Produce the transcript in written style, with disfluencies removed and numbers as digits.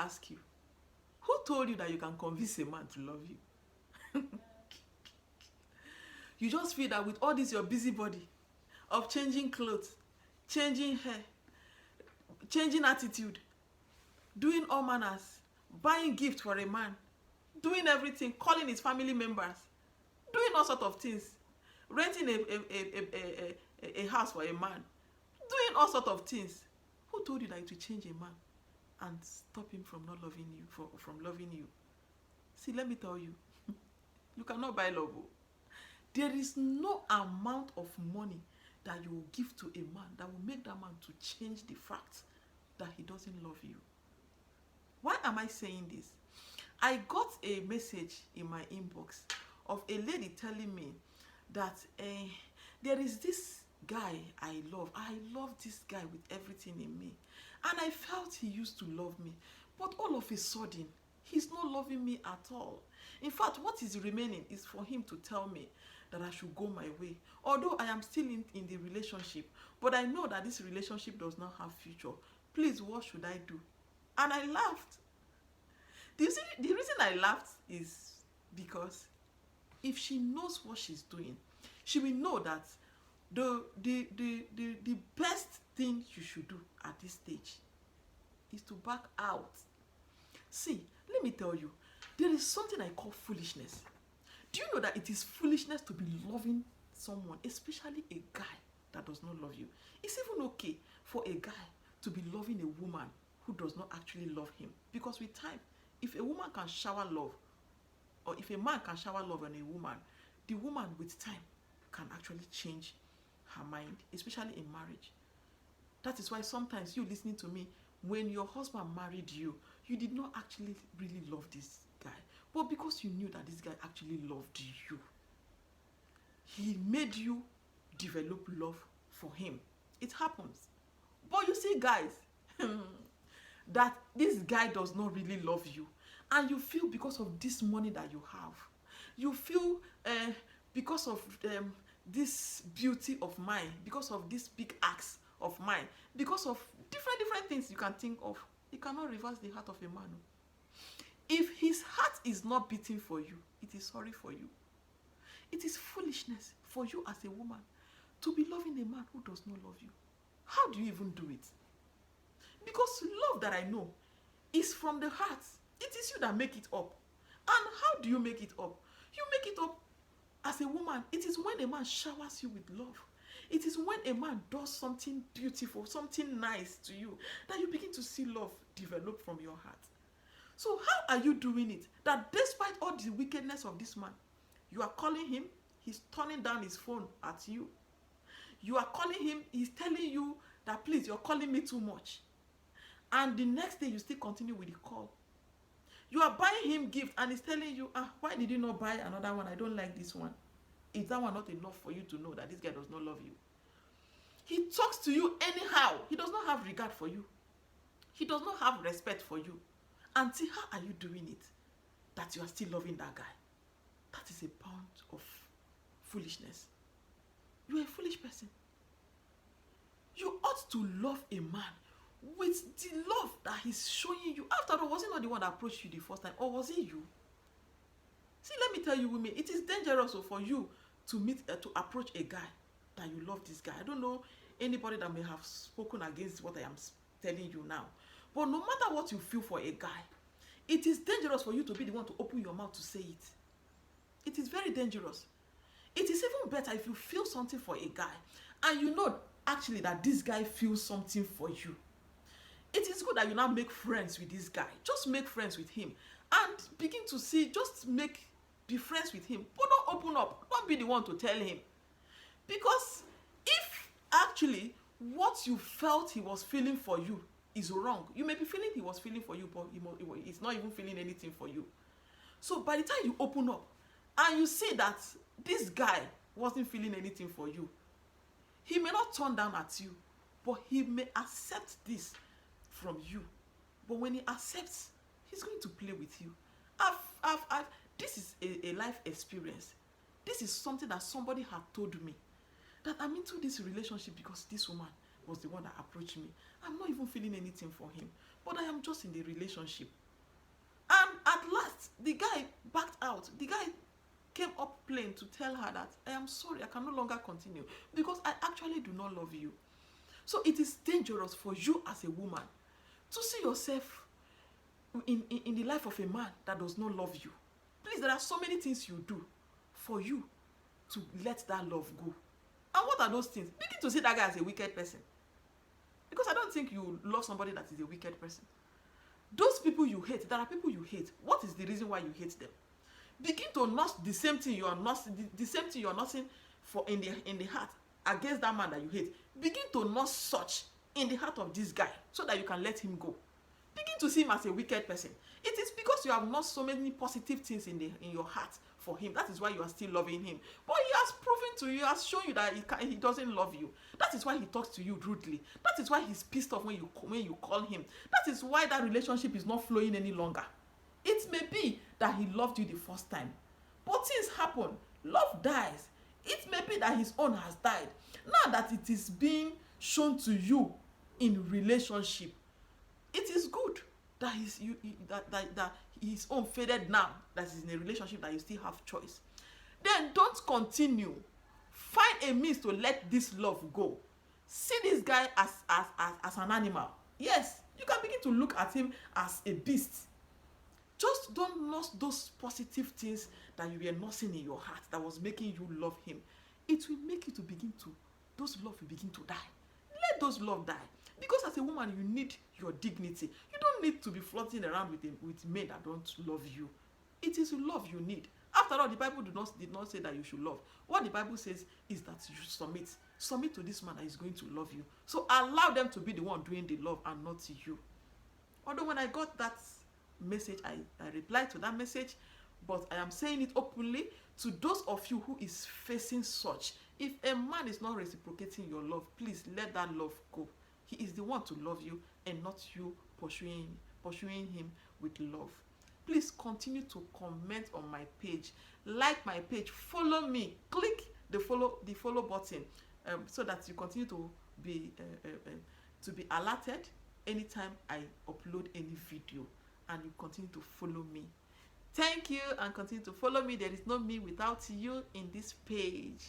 ask you, who told you that you can convince a man to love you? You just feel that with all this your busybody of changing clothes, changing hair, changing attitude, doing all manners, buying gift for a man, doing everything, calling his family members, doing all sort of things, renting a house for a man, doing all sort of things. Who told you that it will change a man and stop him from not loving you, from loving you? See, let me tell you, you cannot buy love. There is no amount of money that you will give to a man that will make that man to change the fact that he doesn't love you. Why am I saying this? I got a message in my inbox of a lady telling me that there is this guy I love. I love this guy with everything in me. And I felt he used to love me. But all of a sudden, he's not loving me at all. In fact, what is remaining is for him to tell me that I should go my way. Although I am still in the relationship, but I know that this relationship does not have future. Please, what should I do? And I laughed. The reason I laughed is because if she knows what she's doing, she will know that the best thing you should do at this stage is to back out. See, let me tell you, there is something I call foolishness. Do you know that it is foolishness to be loving someone, especially a guy that does not love you? It's even okay for a guy to be loving a woman who does not actually love him. Because with time, if a woman can shower love, or if a man can shower love on a woman, the woman with time can actually change her mind, especially in marriage. That is why sometimes you listening to me, when your husband married you, you did not actually really love this guy. But because you knew that this guy actually loved you, he made you develop love for him. It happens. But you see, guys, that this guy does not really love you, and you feel because of this money that you have, you feel because of this beauty of mine, because of this big acts of mine, because of different things you can think of, you cannot reverse the heart of a man. If his heart is not beating for you, it is sorry for you. It is foolishness for you as a woman to be loving a man who does not love you. How do you even do it? Because love that I know is from the heart. It is you that make it up. And how do you make it up? You make it up as a woman. It is when a man showers you with love. It is when a man does something beautiful, something nice to you, that you begin to see love develop from your heart. So how are you doing it? That despite all the wickedness of this man, you are calling him, he's turning down his phone at you. You are calling him, he's telling you that, please, you're calling me too much. And the next day, you still continue with the call. You are buying him gift and he's telling you, why did you not buy another one? I don't like this one. Is that one not enough for you to know that this guy does not love you? He talks to you anyhow. He does not have regard for you. He does not have respect for you. Auntie, how are you doing it that you are still loving that guy? That is a pound of foolishness. You are a foolish person. You ought to love a man with the love that he's showing you. After all, was he not the one that approached you the first time, or was it you? See, let me tell you, women, it is dangerous for you to approach a guy that you love this guy. I don't know anybody that may have spoken against what I am telling you now. But no matter what you feel for a guy, it is dangerous for you to be the one to open your mouth to say it. It is very dangerous. It is even better if you feel something for a guy and you know actually that this guy feels something for you. It is good that you now make friends with this guy. Just make friends with him and begin to see, be friends with him. But don't open up. Don't be the one to tell him. Because if actually what you felt he was feeling for you is wrong, you may be feeling he was feeling for you, but he's not even feeling anything for you. So by the time you open up and you see that this guy wasn't feeling anything for you, he may not turn down at you, but he may accept this from you. But when he accepts, he's going to play with you. This is a life experience. This is something that somebody had told me, that I'm into this relationship because this woman was the one that approached me. I'm not even feeling anything for him. but I am just in the relationship. And at last, the guy backed out. The guy came up plain to tell her that I am sorry, I can no longer continue because I actually do not love you. So it is dangerous for you as a woman to see yourself in the life of a man that does not love you. Please, there are so many things you do for you to let that love go. And what are those things? Begin to see that guy as a wicked person. Because I don't think you love somebody that is a wicked person. Those people you hate, there are people you hate. What is the reason why you hate them? Begin to nurse the same thing you are nursing, the same thing you are nursing for in the heart against that man that you hate. Begin to nurse such in the heart of this guy so that you can let him go. Begin to see him as a wicked person. It is because you have nursed so many positive things in your heart for him. That is why you are still loving him. But he has proven to you, he has shown you that he doesn't love you. That is why he talks to you rudely. That is why he's pissed off when you call him. That is why that relationship is not flowing any longer. It may be that he loved you the first time, but things happen. Love dies. It may be that his own has died. Now that it is being shown to you in relationship, it is good that his own faded now, that is in a relationship that you still have choice. Then don't continue. Find a means to let this love go. See this guy as an animal. Yes, you can begin to look at him as a beast. Just don't nurse those positive things that you were nursing in your heart that was making you love him. It will make you to begin to, those love will begin to die. Let those love die. Because as a woman, you need your dignity. You don't need to be floating around with men that don't love you. It is love you need. After all, the Bible did not say that you should love. What the Bible says is that you should submit. Submit to this man that is going to love you. So allow them to be the one doing the love and not you. Although when I got that message, I replied to that message, but I am saying it openly to those of you who is facing such. If a man is not reciprocating your love, please let that love go. He is the one to love you and not you pursuing him with love. Please continue to comment on my page, like my page, follow me, click the follow button, so that you continue to be alerted anytime I upload any video, and you continue to follow me. Thank you, and continue to follow me. There is no me without you in this page.